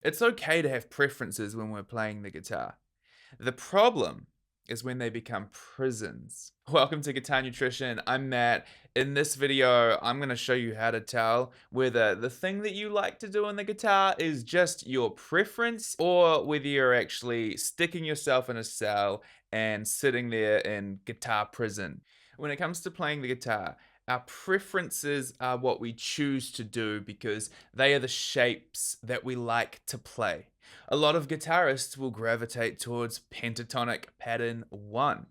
It's okay to have preferences when we're playing the guitar. The problem is when they become prisons. Welcome to Guitar Nutrition. I'm Matt. In this video, I'm going to show you how to tell whether the thing that you like to do on the guitar is just your preference or whether you're actually sticking yourself in a cell and sitting there in guitar prison. When it comes to playing the guitar, our preferences are what we choose to do because they are the shapes that we like to play. A lot of guitarists will gravitate towards pentatonic pattern 1.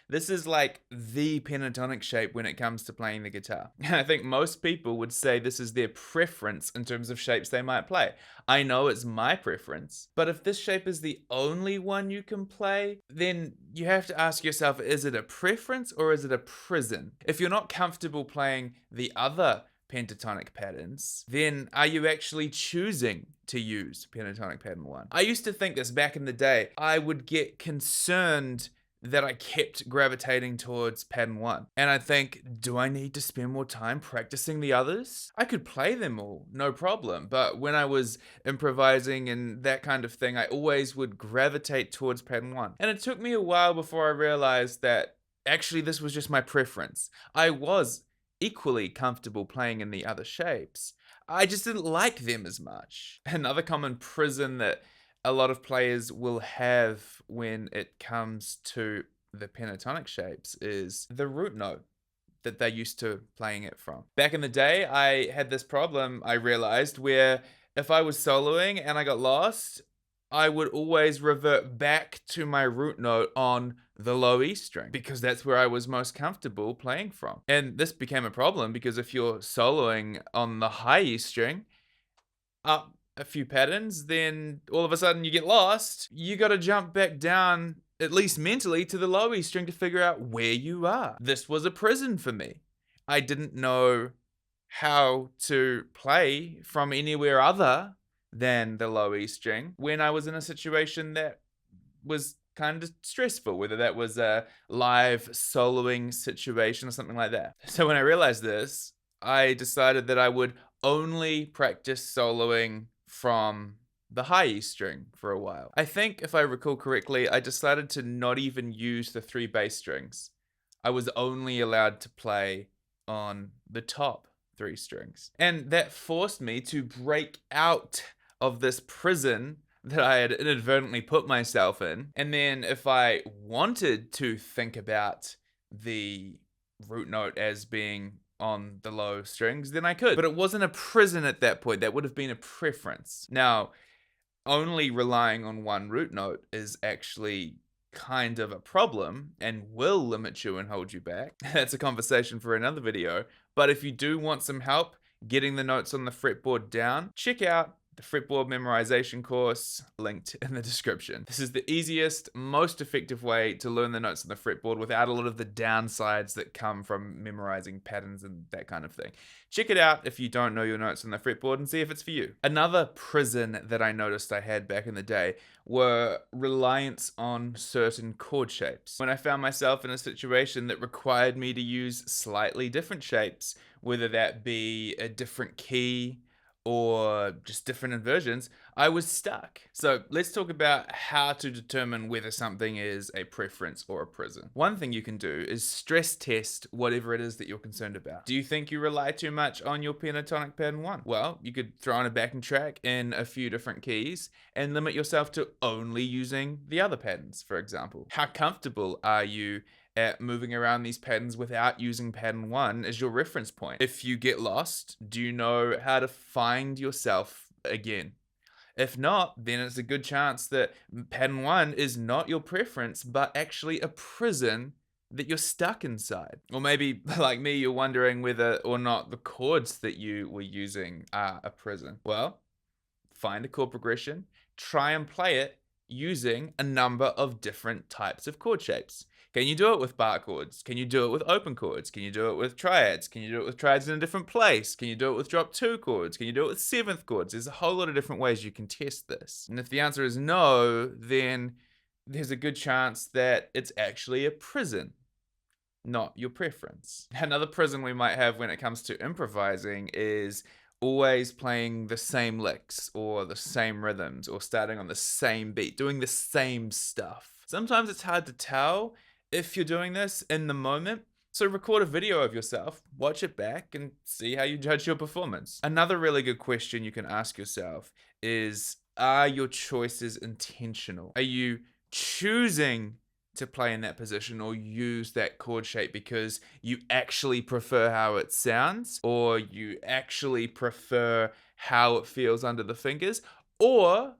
This is like the pentatonic shape when it comes to playing the guitar. And I think most people would say this is their preference in terms of shapes they might play. I know it's my preference, but if this shape is the only one you can play, then you have to ask yourself, is it a preference or is it a prison? If you're not comfortable playing the other pentatonic patterns, then are you actually choosing to use pentatonic pattern 1? I used to think this back in the day. I would get concerned that I kept gravitating towards pattern 1. And I think, do I need to spend more time practicing the others? I could play them all, no problem. But when I was improvising and that kind of thing, I always would gravitate towards pattern 1. And it took me a while before I realized that actually this was just my preference. I was equally comfortable playing in the other shapes. I just didn't like them as much. Another common prison that a lot of players will have when it comes to the pentatonic shapes is the root note that they're used to playing it from. Back in the day, I had this problem, I realized, where if I was soloing and I got lost, I would always revert back to my root note on the low E string because that's where I was most comfortable playing from. And this became a problem because if you're soloing on the high E string, up a few patterns, then all of a sudden you get lost. You got to jump back down, at least mentally, to the low E string to figure out where you are. This was a prison for me. I didn't know how to play from anywhere other than the low E string when I was in a situation that was kind of stressful, whether that was a live soloing situation or something like that. So when I realized this, I decided that I would only practice soloing from the high E string for a while. I think, if I recall correctly, I decided to not even use the 3 bass strings. I was only allowed to play on the top 3 strings. And that forced me to break out of this prison that I had inadvertently put myself in. And then if I wanted to think about the root note as being on the low strings, then I could. But it wasn't a prison at that point. That would have been a preference. Now, only relying on one root note is actually kind of a problem and will limit you and hold you back. That's a conversation for another video. But if you do want some help getting the notes on the fretboard down, check out the fretboard memorization course linked in the description. This is the easiest, most effective way to learn the notes on the fretboard without a lot of the downsides that come from memorizing patterns and that kind of thing. Check it out if you don't know your notes on the fretboard and see if it's for you. Another prison that I noticed I had back in the day were reliance on certain chord shapes. When I found myself in a situation that required me to use slightly different shapes, whether that be a different key, or just different inversions, I was stuck. So let's talk about how to determine whether something is a preference or a prison. One thing you can do is stress test whatever it is that you're concerned about. Do you think you rely too much on your pentatonic pattern 1? Well, you could throw in a backing track in a few different keys and limit yourself to only using the other patterns, for example. How comfortable are you at moving around these patterns without using pattern 1 as your reference point? If you get lost, do you know how to find yourself again? If not, then it's a good chance that pattern 1 is not your preference, but actually a prison that you're stuck inside. Or maybe, like me, you're wondering whether or not the chords that you were using are a prison. Well, find a chord progression, try and play it using a number of different types of chord shapes. Can you do it with bar chords? Can you do it with open chords? Can you do it with triads? Can you do it with triads in a different place? Can you do it with drop 2 chords? Can you do it with 7th chords? There's a whole lot of different ways you can test this. And if the answer is no, then there's a good chance that it's actually a prison, not your preference. Another prison we might have when it comes to improvising is always playing the same licks or the same rhythms or starting on the same beat, doing the same stuff. Sometimes it's hard to tell if you're doing this in the moment. So record a video of yourself, watch it back, and see how you judge your performance. Another really good question you can ask yourself is, are your choices intentional? Are you choosing to play in that position or use that chord shape because you actually prefer how it sounds, or you actually prefer how it feels under the fingers? Or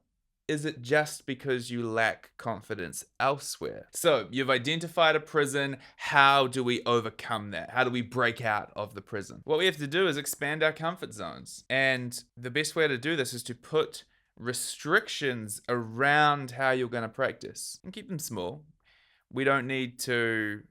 is it just because you lack confidence elsewhere? So you've identified a prison. How do we overcome that? How do we break out of the prison? What we have to do is expand our comfort zones. And the best way to do this is to put restrictions around how you're going to practice and keep them small. We don't need to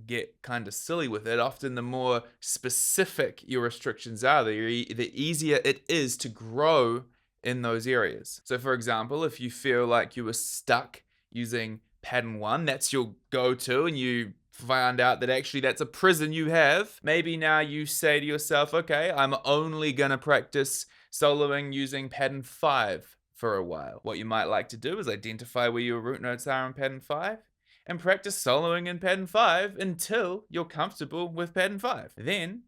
get kind of silly with it. Often the more specific your restrictions are, the easier it is to grow in those areas. So for example, if you feel like you were stuck using pattern 1, that's your go-to, and you found out that actually that's a prison you have, maybe now you say to yourself, okay, I'm only gonna practice soloing using pattern 5 for a while. What you might like to do is identify where your root notes are in pattern 5 and practice soloing in pattern 5 until you're comfortable with pattern 5. Then,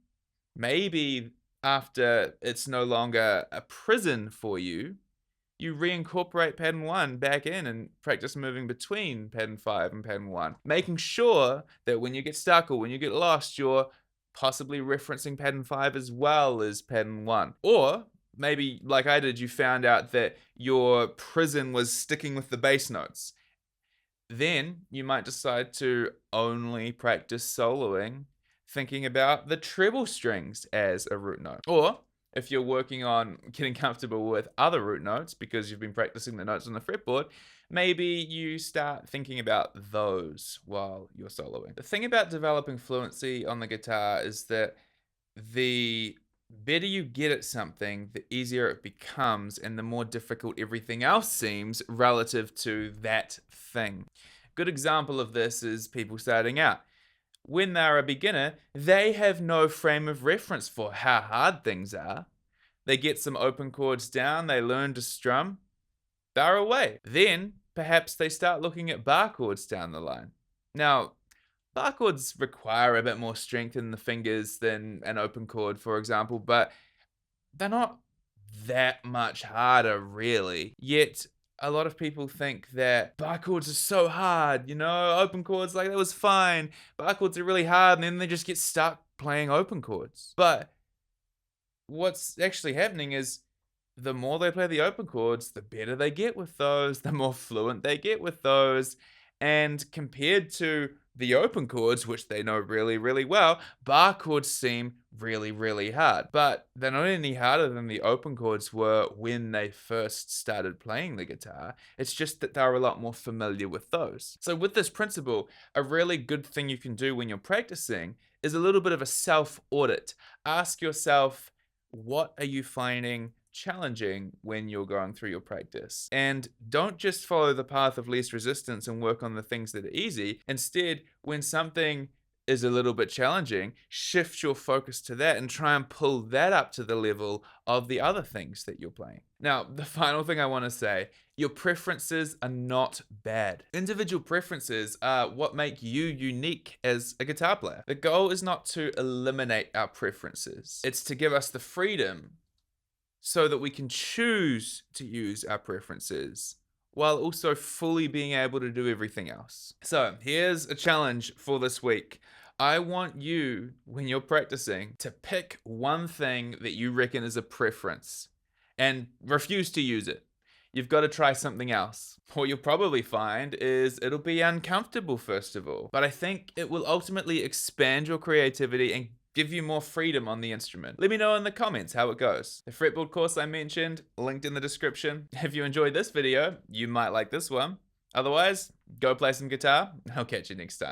maybe after it's no longer a prison for you, you reincorporate pattern 1 back in and practice moving between pattern 5 and pattern 1, making sure that when you get stuck or when you get lost, you're possibly referencing pattern 5 as well as pattern 1. Or maybe, like I did, you found out that your prison was sticking with the bass notes. Then you might decide to only practice soloing, thinking about the treble strings as a root note. Or if you're working on getting comfortable with other root notes because you've been practicing the notes on the fretboard, maybe you start thinking about those while you're soloing. The thing about developing fluency on the guitar is that the better you get at something, the easier it becomes and the more difficult everything else seems relative to that thing. Good example of this is people starting out. When they're a beginner, they have no frame of reference for how hard things are. They get some open chords down, they learn to strum, they're away. Then perhaps they start looking at bar chords down the line. Now, bar chords require a bit more strength in the fingers than an open chord, for example, but they're not that much harder, really. Yet, a lot of people think that bar chords are so hard, open chords, like, that was fine. Bar chords are really hard, and then they just get stuck playing open chords. But what's actually happening is the more they play the open chords, the better they get with those, the more fluent they get with those. And compared to the open chords, which they know really, really well, bar chords seem really, really hard. But they're not any harder than the open chords were when they first started playing the guitar. It's just that they're a lot more familiar with those. So with this principle, a really good thing you can do when you're practicing is a little bit of a self-audit. Ask yourself, what are you finding challenging when you're going through your practice? And don't just follow the path of least resistance and work on the things that are easy. Instead, when something is a little bit challenging, shift your focus to that and try and pull that up to the level of the other things that you're playing. Now, the final thing I want to say, your preferences are not bad. Individual preferences are what make you unique as a guitar player. The goal is not to eliminate our preferences. It's to give us the freedom so that we can choose to use our preferences while also fully being able to do everything else. So here's a challenge for this week. I want you, when you're practicing, to pick one thing that you reckon is a preference and refuse to use it. You've got to try something else. What you'll probably find is it'll be uncomfortable, first of all, but I think it will ultimately expand your creativity and give you more freedom on the instrument. Let me know in the comments how it goes. The fretboard course I mentioned, linked in the description. If you enjoyed this video, you might like this one. Otherwise, go play some guitar. I'll catch you next time.